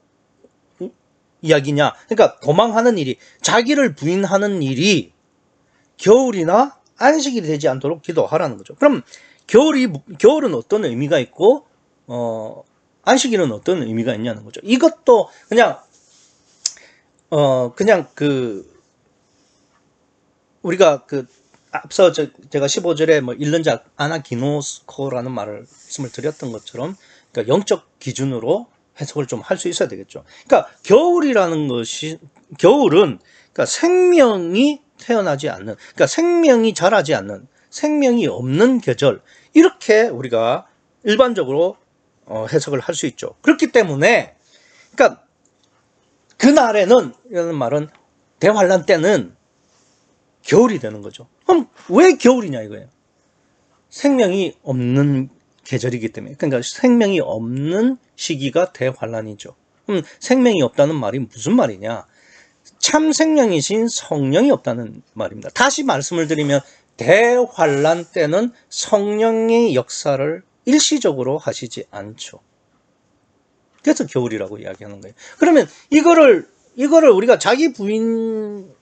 이야기냐? 그러니까 도망하는 일이, 자기를 부인하는 일이 겨울이나 안식일이 되지 않도록 기도하라는 거죠. 그럼 겨울은 어떤 의미가 있고 안식일은 어떤 의미가 있냐는 거죠. 이것도 그냥 우리가 앞서 제가 15절에 뭐 잃는 자 아나기노스코라는 말씀을 드렸던 것처럼, 그러니까 영적 기준으로 해석을 좀 할 수 있어야 되겠죠. 그러니까 겨울이라는 것이, 겨울은 그러니까 생명이 태어나지 않는, 그러니까 생명이 자라지 않는, 생명이 없는 계절, 이렇게 우리가 일반적으로 해석을 할 수 있죠. 그렇기 때문에 그러니까 그날에는, 이라는 말은 대환란 때는 겨울이 되는 거죠. 그럼 왜 겨울이냐 이거예요. 생명이 없는 계절이기 때문에. 그러니까 생명이 없는 시기가 대환란이죠. 그럼 생명이 없다는 말이 무슨 말이냐? 참 생명이신 성령이 없다는 말입니다. 다시 말씀을 드리면 대환란 때는 성령의 역사를 일시적으로 하시지 않죠. 그래서 겨울이라고 이야기하는 거예요. 그러면 이거를 우리가 자기 부인으로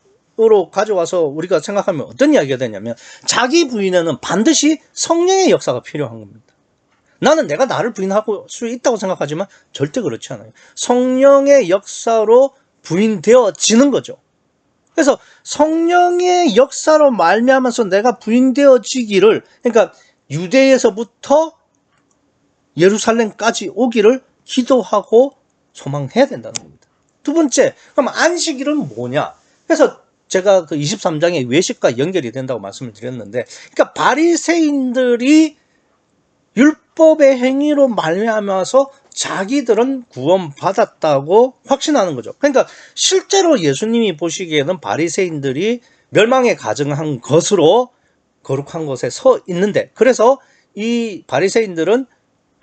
가져와서 우리가 생각하면 어떤 이야기가 되냐면 자기 부인에는 반드시 성령의 역사가 필요한 겁니다. 나는 내가 나를 부인할 수 있다고 생각하지만 절대 그렇지 않아요. 성령의 역사로 부인되어지는 거죠. 그래서 성령의 역사로 말미암아서 내가 부인되어지기를, 그러니까 유대에서부터 예루살렘까지 오기를 기도하고 소망해야 된다는 겁니다. 두 번째, 그럼 안식일은 뭐냐? 그래서 제가 그 23장의 외식과 연결이 된다고 말씀을 드렸는데, 그러니까 바리새인들이 율법의 행위로 말미암아서 자기들은 구원받았다고 확신하는 거죠. 그러니까 실제로 예수님이 보시기에는 바리새인들이 멸망에 가증한 것으로 거룩한 곳에 서 있는데, 그래서 이 바리새인들은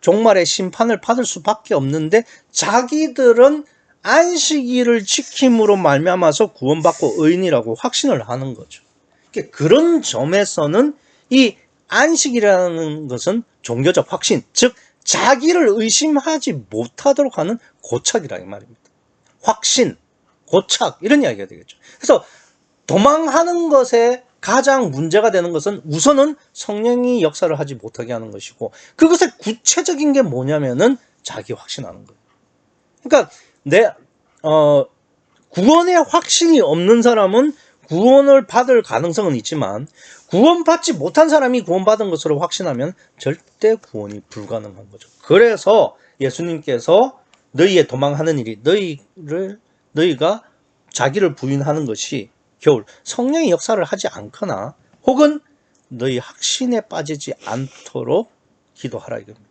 종말의 심판을 받을 수밖에 없는데 자기들은 안식일을 지킴으로 말미암아서 구원받고 의인이라고 확신을 하는 거죠. 그런 점에서는 이 안식이라는 것은 종교적 확신, 즉 자기를 의심하지 못하도록 하는 고착이라 이 말입니다. 확신, 고착 이런 이야기가 되겠죠. 그래서 도망하는 것에 가장 문제가 되는 것은 우선은 성령이 역사를 하지 못하게 하는 것이고, 그것의 구체적인 게 뭐냐면은 자기 확신하는 거예요. 그러니까 구원의 확신이 없는 사람은 구원을 받을 가능성은 있지만 구원받지 못한 사람이 구원받은 것으로 확신하면 절대 구원이 불가능한 거죠. 그래서 예수님께서 너희의 도망하는 일이 너희가 자기를 부인하는 것이 겨울 성령의 역사를 하지 않거나 혹은 너희 확신에 빠지지 않도록 기도하라 이겁니다.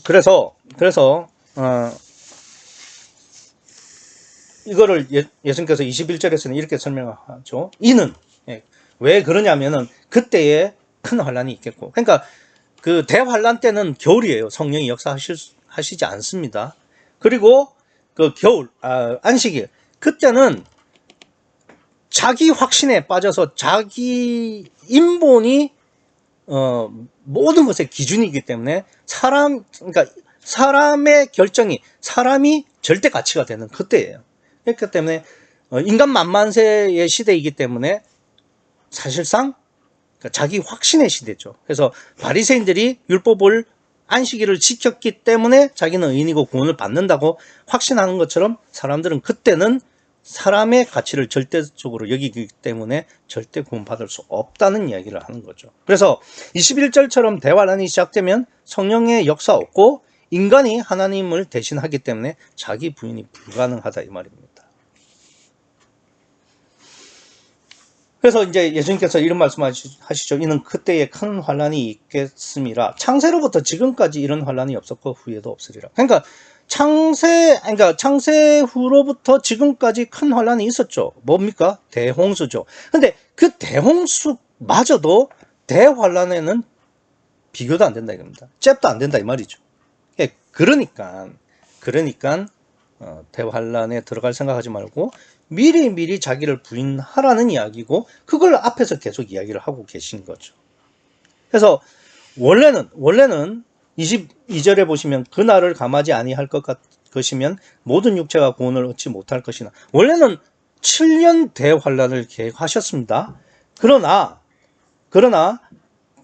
그래서 이거를 예수님께서 21절에서는 이렇게 설명하죠. 이는 왜 그러냐면은 그때에 큰 환란이 있겠고, 그러니까 그 대환란 때는 겨울이에요. 성령이 역사하시지 않습니다. 그리고 그 겨울 안식일 그때는 자기 확신에 빠져서 자기 인본이 모든 것의 기준이기 때문에 그러니까 사람의 결정이 사람이 절대 가치가 되는 그때예요. 그렇기 때문에 인간 만만세의 시대이기 때문에 사실상 자기 확신의 시대죠. 그래서 바리새인들이 율법을 안식일을 지켰기 때문에 자기는 의인이고 구원을 받는다고 확신하는 것처럼 사람들은 그때는 사람의 가치를 절대적으로 여기기 때문에 절대 구원받을 수 없다는 이야기를 하는 거죠. 그래서 21절처럼 대환란이 시작되면 성령의 역사 없고 인간이 하나님을 대신하기 때문에 자기 부인이 불가능하다 이 말입니다. 그래서 이제 예수님께서 이런 말씀하시죠. 이는 그때에 큰 환란이 있겠음이라. 창세로부터 지금까지 이런 환란이 없었고 후에도 없으리라. 그러니까 창세 후로부터 지금까지 큰 환란이 있었죠. 뭡니까? 대홍수죠. 근데 그 대홍수마저도 대환란에는 비교도 안 된다 이겁니다. 잽도 안 된다 이 말이죠. 그러니까 대환란에 들어갈 생각하지 말고 미리 자기를 부인하라는 이야기고, 그걸 앞에서 계속 이야기를 하고 계신 거죠. 그래서 원래는 22절에 보시면 그날을 감하지 아니할 것이면 모든 육체가 구원을 얻지 못할 것이나, 원래는 7년 대환란을 계획하셨습니다. 그러나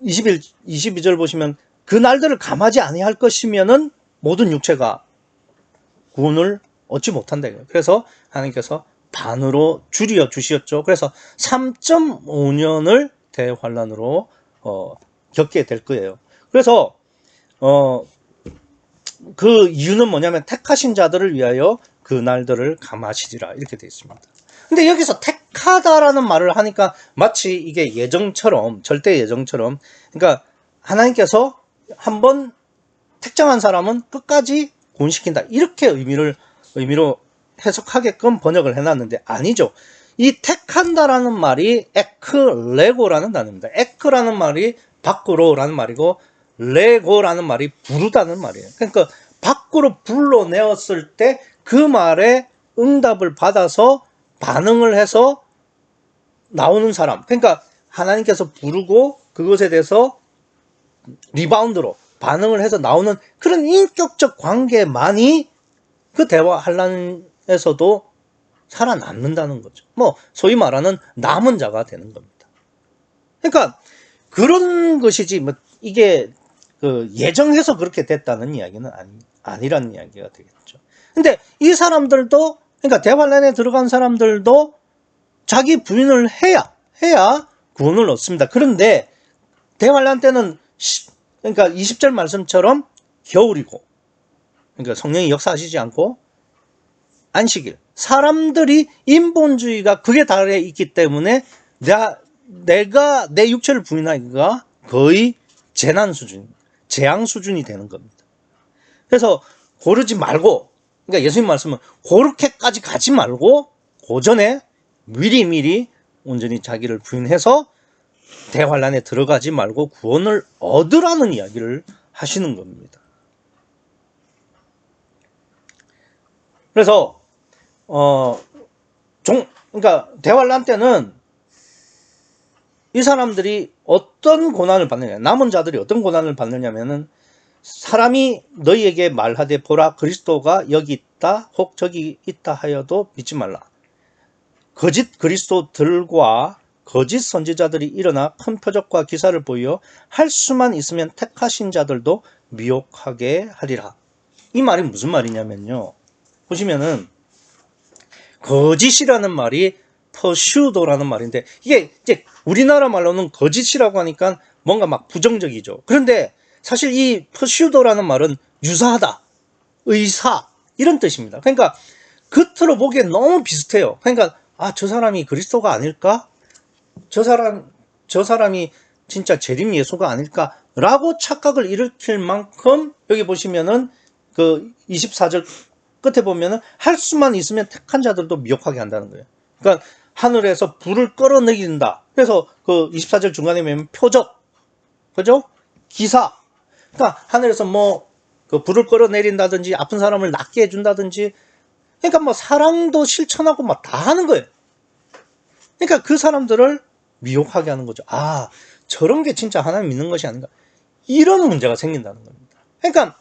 22절 보시면 그 날들을 감하지 아니할 것이면은 모든 육체가 구원을 얻지 못한다. 그래서 하나님께서 반으로 줄여 주셨죠. 그래서 3.5년을 대환란으로 겪게 될 거예요. 그래서 그 이유는 뭐냐면 택하신 자들을 위하여 그 날들을 감하시리라 이렇게 되어 있습니다. 근데 여기서 택하다라는 말을 하니까 마치 이게 예정처럼, 절대 예정처럼, 그러니까 하나님께서 한번 택정한 사람은 끝까지 구원시킨다 이렇게 의미로 해석하게끔 번역을 해놨는데 아니죠. 이 택한다라는 말이 에크레고라는 단어입니다. 에크라는 말이 밖으로라는 말이고 레고라는 말이 부르다는 말이에요. 그러니까 밖으로 불러내었을 때 그 말에 응답을 받아서 반응을 해서 나오는 사람. 그러니까 하나님께서 부르고 그것에 대해서 리바운드로 반응을 해서 나오는 그런 인격적 관계만이 그 대화 환란에서도 살아남는다는 거죠. 뭐 소위 말하는 남은 자가 되는 겁니다. 그러니까 그런 것이지 뭐 이게 그 예정해서 그렇게 됐다는 이야기는 아니라는 이야기가 되겠죠. 근데 이 사람들도, 그러니까 대환란에 들어간 사람들도 자기 부인을 해야 구원을 얻습니다. 그런데 대환란 때는 그러니까 20절 말씀처럼 겨울이고, 그러니까 성령이 역사하시지 않고 안식일, 사람들이 인본주의가 극에 달해 있기 때문에 내가 내 육체를 부인하기가 거의 재난 수준, 재앙 수준이 되는 겁니다. 그래서 고르지 말고, 그러니까 예수님 말씀은 그렇게까지 가지 말고 그 전에 미리 온전히 자기를 부인해서 대환란에 들어가지 말고 구원을 얻으라는 이야기를 하시는 겁니다. 그래서 그러니까 대환란 때는 이 사람들이 어떤 고난을 받느냐, 남은 자들이 어떤 고난을 받느냐면은, 사람이 너희에게 말하되 보라 그리스도가 여기 있다 혹 저기 있다 하여도 믿지 말라. 거짓 그리스도들과 거짓 선지자들이 일어나 큰 표적과 기사를 보여 할 수만 있으면 택하신 자들도 미혹하게 하리라. 이 말이 무슨 말이냐면요, 보시면은 거짓이라는 말이 퍼슈도라는 말인데, 이게 이제 우리나라 말로는 거짓이라고 하니까 뭔가 막 부정적이죠. 그런데 사실 이 퍼슈도라는 말은 유사하다, 의사, 이런 뜻입니다. 그러니까 겉으로 보기엔 너무 비슷해요. 그러니까 저 사람이 그리스도가 아닐까? 저 사람이 진짜 재림 예수가 아닐까라고 착각을 일으킬 만큼, 여기 보시면은 그 24절 끝에 보면은 할 수만 있으면 택한 자들도 미혹하게 한다는 거예요. 그러니까 하늘에서 불을 끌어내린다. 그래서 그 24절 중간에 보면 표적, 그죠? 기사. 그러니까 하늘에서 뭐 그 불을 끌어내린다든지 아픈 사람을 낫게 해준다든지, 그러니까 뭐 사랑도 실천하고 막 다 하는 거예요. 그러니까 그 사람들을 미혹하게 하는 거죠. 저런 게 진짜 하나님 믿는 것이 아닌가, 이런 문제가 생긴다는 겁니다. 그러니까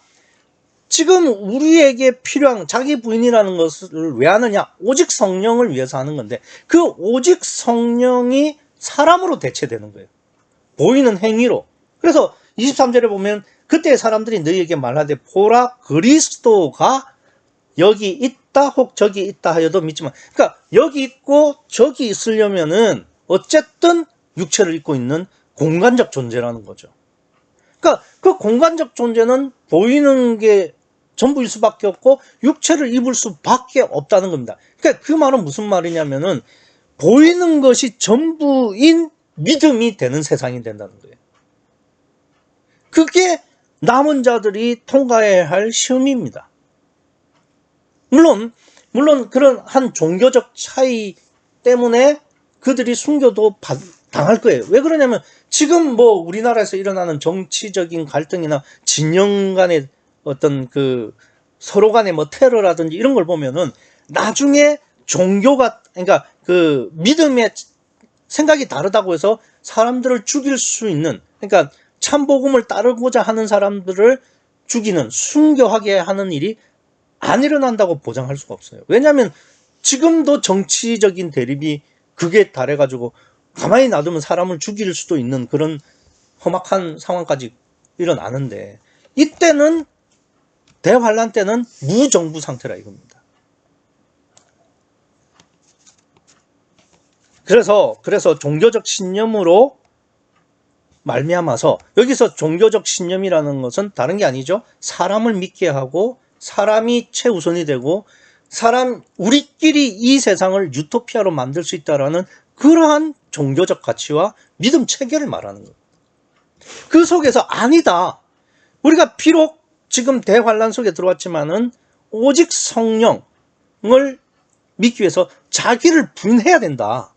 지금 우리에게 필요한 자기 부인이라는 것을 왜 하느냐? 오직 성령을 위해서 하는 건데, 그 오직 성령이 사람으로 대체되는 거예요. 보이는 행위로. 그래서 23절에 보면 그때 사람들이 너희에게 말하되 보라 그리스도가 여기 있다 혹 저기 있다 하여도 믿지만, 그러니까 여기 있고 저기 있으려면은 어쨌든 육체를 입고 있는 공간적 존재라는 거죠. 그러니까 그 공간적 존재는 보이는 게 전부일 수밖에 없고 육체를 입을 수밖에 없다는 겁니다. 그러니까 그 말은 무슨 말이냐면은 보이는 것이 전부인 믿음이 되는 세상이 된다는 거예요. 그게 남은 자들이 통과해야 할 시험입니다. 물론 그런 한 종교적 차이 때문에 그들이 순교도 당할 거예요. 왜 그러냐면 지금 뭐 우리나라에서 일어나는 정치적인 갈등이나 진영 간의 어떤 그 서로 간의 뭐 테러라든지 이런 걸 보면은 나중에 종교가, 그러니까 그 믿음의 생각이 다르다고 해서 사람들을 죽일 수 있는, 그러니까 참복음을 따르고자 하는 사람들을 죽이는, 순교하게 하는 일이 안 일어난다고 보장할 수가 없어요. 왜냐하면 지금도 정치적인 대립이 극에 달해가지고 가만히 놔두면 사람을 죽일 수도 있는 그런 험악한 상황까지 일어나는데, 이때는 대환란 때는 무정부 상태라 이겁니다. 그래서 종교적 신념으로 말미암아서, 여기서 종교적 신념이라는 것은 다른 게 아니죠. 사람을 믿게 하고 사람이 최우선이 되고 우리끼리 이 세상을 유토피아로 만들 수 있다라는 그러한 종교적 가치와 믿음 체계를 말하는 거예요. 그 속에서 아니다, 우리가 비록 지금 대환란 속에 들어왔지만은 오직 성령을 믿기 위해서 자기를 부인해야 된다,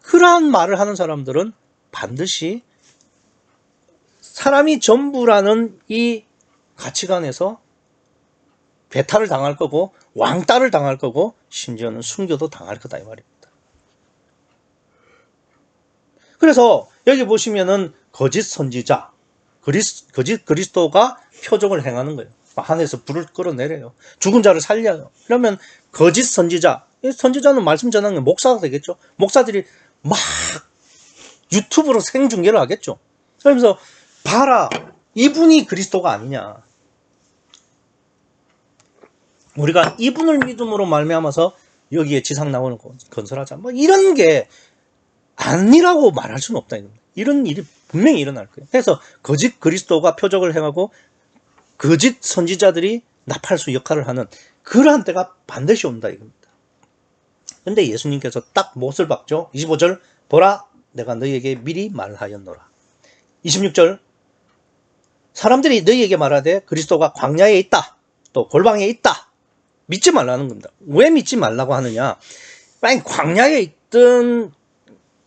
그러한 말을 하는 사람들은 반드시 사람이 전부라는 이 가치관에서 배탈을 당할 거고 왕따를 당할 거고 심지어는 순교도 당할 거다 이 말입니다. 그래서 여기 보시면은 거짓 선지자, 거짓 그리스도가 표적을 행하는 거예요. 하늘에서 불을 끌어내려요. 죽은 자를 살려요. 그러면 거짓 선지자, 선지자는 말씀 전하는 목사가 되겠죠. 목사들이 막 유튜브로 생중계를 하겠죠. 그러면서 봐라, 이분이 그리스도가 아니냐. 우리가 이분을 믿음으로 말미암아서 여기에 지상 나오는 건설하자. 뭐 이런 게 아니라고 말할 수는 없다. 이런 일이 분명히 일어날 거예요. 그래서 거짓 그리스도가 표적을 행하고 거짓 선지자들이 나팔수 역할을 하는 그러한 때가 반드시 온다 이겁니다. 근데 예수님께서 딱 못을 박죠. 25절 보라 내가 너희에게 미리 말하였노라. 26절 사람들이 너희에게 말하되 그리스도가 광야에 있다. 또 골방에 있다. 믿지 말라는 겁니다. 왜 믿지 말라고 하느냐. 아니 광야에 있든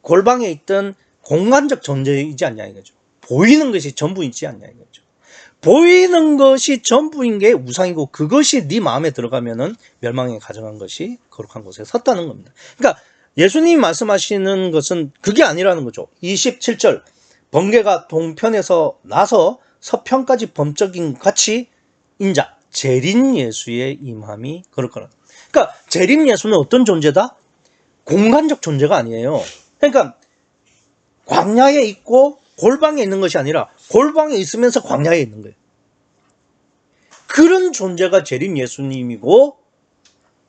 골방에 있든 공간적 존재이지 않냐 이거죠. 보이는 것이 전부이지 않냐 이거죠. 보이는 것이 전부인 게 우상이고 그것이 네 마음에 들어가면은 멸망에 가정한 것이 거룩한 곳에 섰다는 겁니다. 그러니까 예수님이 말씀하시는 것은 그게 아니라는 거죠. 27절 번개가 동편에서 나서 서편까지 범적인 같이 인자 재림 예수의 임함이 그럴 거라. 그러니까 재림 예수는 어떤 존재다? 공간적 존재가 아니에요. 그러니까 광야에 있고 골방에 있는 것이 아니라 골방에 있으면서 광야에 있는 거예요. 그런 존재가 재림 예수님이고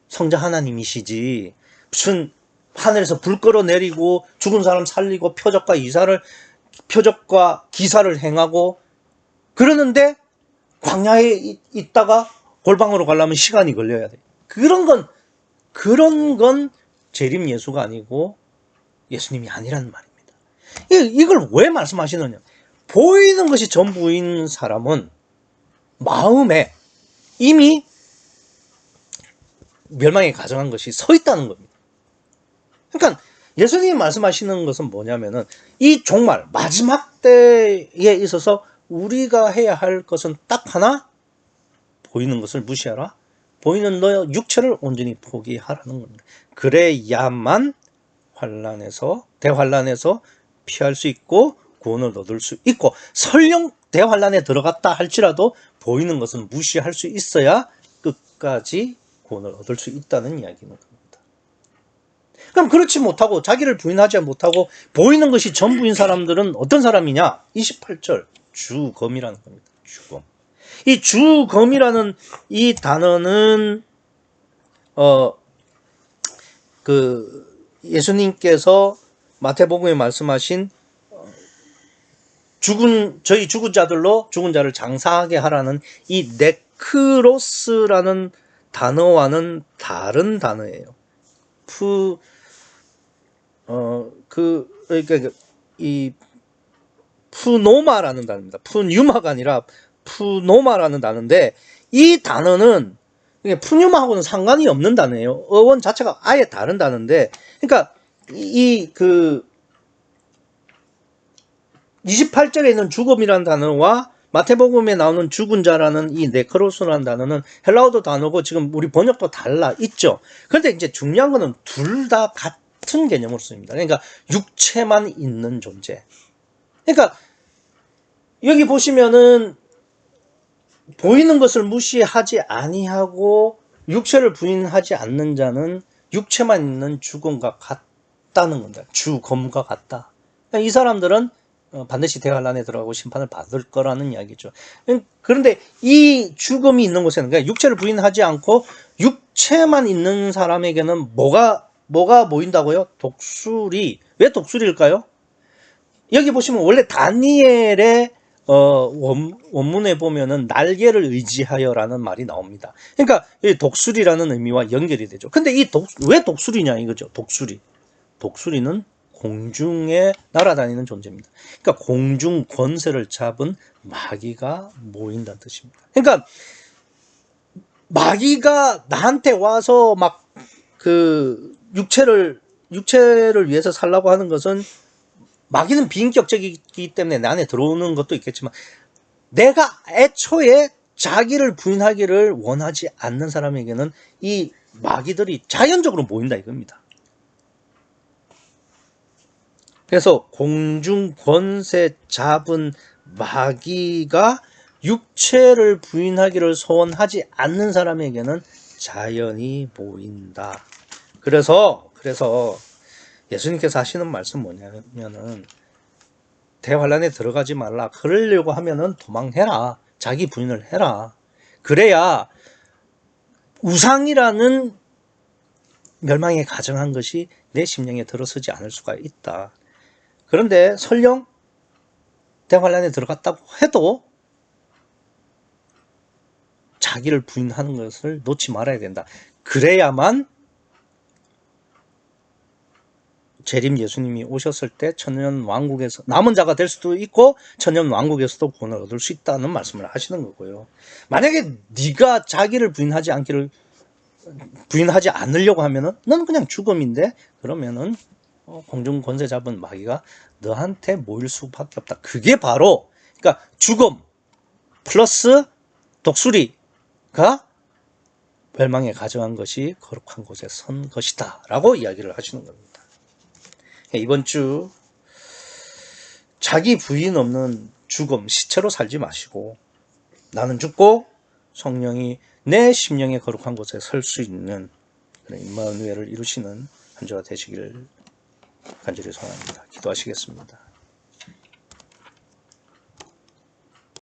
성자 하나님이시지 무슨 하늘에서 불 끌어내리고 죽은 사람 살리고 표적과 기사를 행하고 그러는데 광야에 있다가 골방으로 가려면 시간이 걸려야 돼. 그런 건 재림 예수가 아니고 예수님이 아니라는 말입니다. 이걸 왜 말씀하시느냐. 보이는 것이 전부인 사람은 마음에 이미 멸망에 가정한 것이 서 있다는 겁니다. 그러니까 예수님이 말씀하시는 것은 뭐냐면은 이 종말 마지막 때에 있어서 우리가 해야 할 것은 딱 하나, 보이는 것을 무시하라. 보이는 너 육체를 온전히 포기하라는 겁니다. 그래야만 대환란에서 피할 수 있고 구원을 얻을 수 있고 설령 대환란에 들어갔다 할지라도 보이는 것은 무시할 수 있어야 끝까지 구원을 얻을 수 있다는 이야기인 겁니다. 그럼 그렇지 못하고 자기를 부인하지 못하고 보이는 것이 전부인 사람들은 어떤 사람이냐? 28절 주검이라는 겁니다. 주검. 이 주검이라는 이 단어는 예수님께서 마태복음에 말씀하신 저희 죽은 자들로 죽은 자를 장사하게 하라는 이 네크로스라는 단어와는 다른 단어예요. 그러니까 이 푸노마라는 단어입니다. 푸뉴마가 아니라 푸노마라는 단어인데 이 단어는 푸뉴마하고는 상관이 없는 단어예요. 어원 자체가 아예 다른 단어인데 그러니까 28절에 있는 죽음이라는 단어와 마태복음에 나오는 죽은 자라는 이 네크로스라는 단어는 헬라어도 단어고 지금 우리 번역도 달라 있죠. 그런데 이제 중요한 거는 둘 다 같은 개념으로 씁니다. 그러니까 육체만 있는 존재. 그러니까 여기 보시면은 보이는 것을 무시하지 아니하고 육체를 부인하지 않는 자는 육체만 있는 죽음과 같다는 겁니다. 주검과 같다. 그러니까 이 사람들은 반드시 대환란에 들어가고 심판을 받을 거라는 이야기죠. 그런데 이 죽음이 있는 곳에는 그러니까 육체를 부인하지 않고 육체만 있는 사람에게는 뭐가 모인다고요? 독수리. 왜 독수리일까요? 여기 보시면 원래 다니엘의 원문에 보면은 날개를 의지하여라는 말이 나옵니다. 그러니까 이 독수리라는 의미와 연결이 되죠. 근데 왜 독수리냐 이거죠. 독수리는 공중에 날아다니는 존재입니다. 그러니까 공중 권세를 잡은 마귀가 모인다는 뜻입니다. 그러니까 마귀가 나한테 와서 막 육체를 위해서 살라고 하는 것은 마귀는 비인격적이기 때문에 내 안에 들어오는 것도 있겠지만 내가 애초에 자기를 부인하기를 원하지 않는 사람에게는 이 마귀들이 자연적으로 모인다 이겁니다. 그래서 공중 권세 잡은 마귀가 육체를 부인하기를 소원하지 않는 사람에게는 자연이 모인다. 그래서 예수님께서 하시는 말씀 뭐냐면은 대환란에 들어가지 말라. 그러려고 하면은 도망해라. 자기 부인을 해라. 그래야 우상이라는 멸망에 가정한 것이 내 심령에 들어서지 않을 수가 있다. 그런데 설령 대환란에 들어갔다고 해도 자기를 부인하는 것을 놓지 말아야 된다. 그래야만 재림 예수님이 오셨을 때 천년왕국에서 남은 자가 될 수도 있고 천년왕국에서도 구원을 얻을 수 있다는 말씀을 하시는 거고요. 만약에 네가 자기를 부인하지 않으려고 하면은 너는 그냥 죽음인데, 그러면은 공중 권세 잡은 마귀가 너한테 모일 수밖에 없다. 그게 바로 그러니까 죽음 플러스 독수리가 멸망에 가정한 것이 거룩한 곳에 선 것이다 라고 이야기를 하시는 겁니다. 이번 주 자기 부인 없는 죽음, 시체로 살지 마시고 나는 죽고 성령이 내 심령의 거룩한 곳에 설 수 있는 그런 임마누엘을 이루시는 한 주가 되시기를 간절히 소원합니다. 기도하시겠습니다.